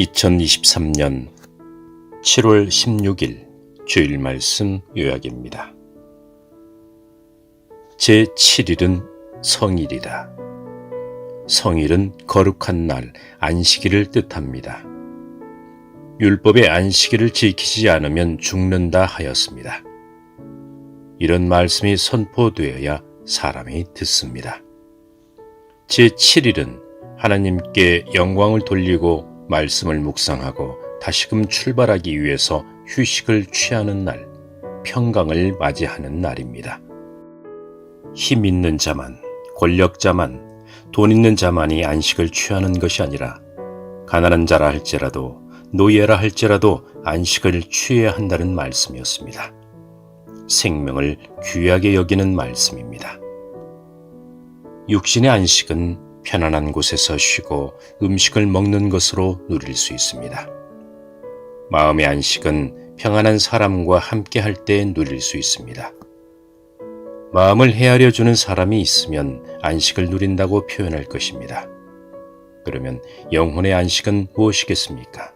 2023년 7월 16일 주일 말씀 요약입니다. 제7일은 성일이다. 성일은 거룩한 날, 안식일을 뜻합니다. 율법의 안식일을 지키지 않으면 죽는다 하였습니다. 이런 말씀이 선포되어야 사람이 듣습니다. 제7일은 하나님께 영광을 돌리고 말씀을 묵상하고 다시금 출발하기 위해서 휴식을 취하는 날, 평강을 맞이하는 날입니다. 힘 있는 자만, 권력자만, 돈 있는 자만이 안식을 취하는 것이 아니라 가난한 자라 할지라도 노예라 할지라도 안식을 취해야 한다는 말씀이었습니다. 생명을 귀하게 여기는 말씀입니다. 육신의 안식은 편안한 곳에서 쉬고 음식을 먹는 것으로 누릴 수 있습니다. 마음의 안식은 평안한 사람과 함께 할 때 누릴 수 있습니다. 마음을 헤아려 주는 사람이 있으면 안식을 누린다고 표현할 것입니다. 그러면 영혼의 안식은 무엇이겠습니까?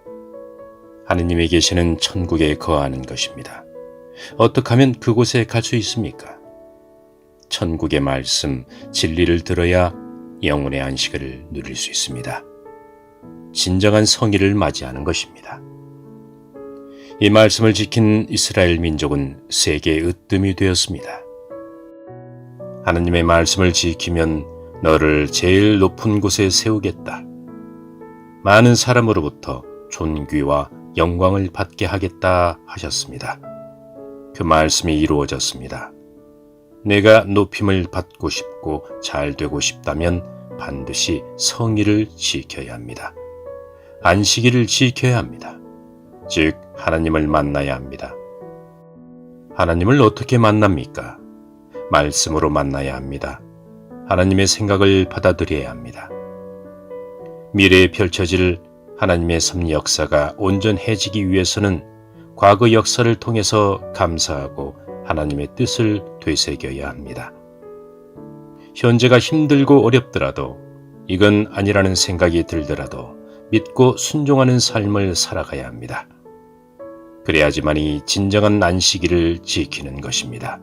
하느님이 계시는 천국에 거하는 것입니다. 어떻게 하면 그곳에 갈 수 있습니까? 천국의 말씀, 진리를 들어야 영혼의 안식을 누릴 수 있습니다. 진정한 성일을 맞이하는 것입니다. 이 말씀을 지킨 이스라엘 민족은 세계의 으뜸이 되었습니다. 하나님의 말씀을 지키면 너를 제일 높은 곳에 세우겠다. 많은 사람으로부터 존귀와 영광을 받게 하겠다 하셨습니다. 그 말씀이 이루어졌습니다. 내가 높임을 받고 싶고 잘 되고 싶다면 반드시 성일을 지켜야 합니다. 안식일을 지켜야 합니다. 즉 하나님을 만나야 합니다. 하나님을 어떻게 만납니까? 말씀으로 만나야 합니다. 하나님의 생각을 받아들여야 합니다. 미래에 펼쳐질 하나님의 섭리 역사가 온전해지기 위해서는 과거 역사를 통해서 감사하고 하나님의 뜻을 되새겨야 합니다. 현재가 힘들고 어렵더라도 이건 아니라는 생각이 들더라도 믿고 순종하는 삶을 살아가야 합니다. 그래야지만이 진정한 안식일을 지키는 것입니다.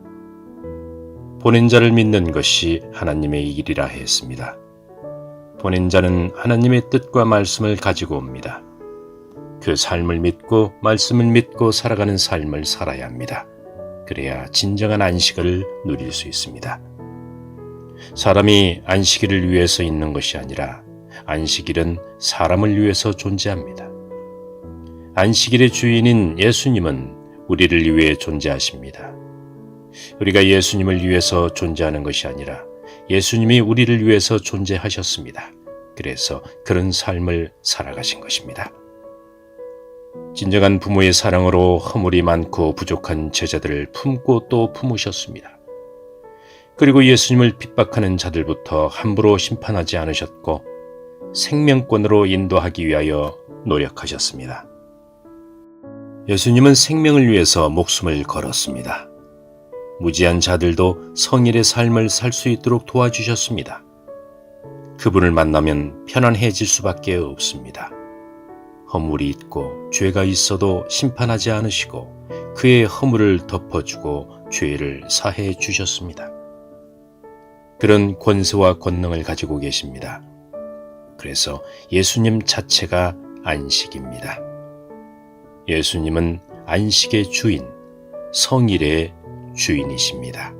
보낸 자를 믿는 것이 하나님의 일이라 했습니다. 보낸 자는 하나님의 뜻과 말씀을 가지고 옵니다. 그 삶을 믿고 말씀을 믿고 살아가는 삶을 살아야 합니다. 그래야 진정한 안식을 누릴 수 있습니다. 사람이 안식일을 위해서 있는 것이 아니라 안식일은 사람을 위해서 존재합니다. 안식일의 주인인 예수님은 우리를 위해 존재하십니다. 우리가 예수님을 위해서 존재하는 것이 아니라 예수님이 우리를 위해서 존재하셨습니다. 그래서 그런 삶을 살아가신 것입니다. 진정한 부모의 사랑으로 허물이 많고 부족한 제자들을 품고 또 품으셨습니다. 그리고 예수님을 핍박하는 자들부터 함부로 심판하지 않으셨고 생명권으로 인도하기 위하여 노력하셨습니다. 예수님은 생명을 위해서 목숨을 걸었습니다. 무지한 자들도 성일의 삶을 살 수 있도록 도와주셨습니다. 그분을 만나면 편안해질 수밖에 없습니다. 허물이 있고 죄가 있어도 심판하지 않으시고 그의 허물을 덮어주고 죄를 사해 주셨습니다. 그런 권세와 권능을 가지고 계십니다. 그래서 예수님 자체가 안식입니다. 예수님은 안식의 주인, 성일의 주인이십니다.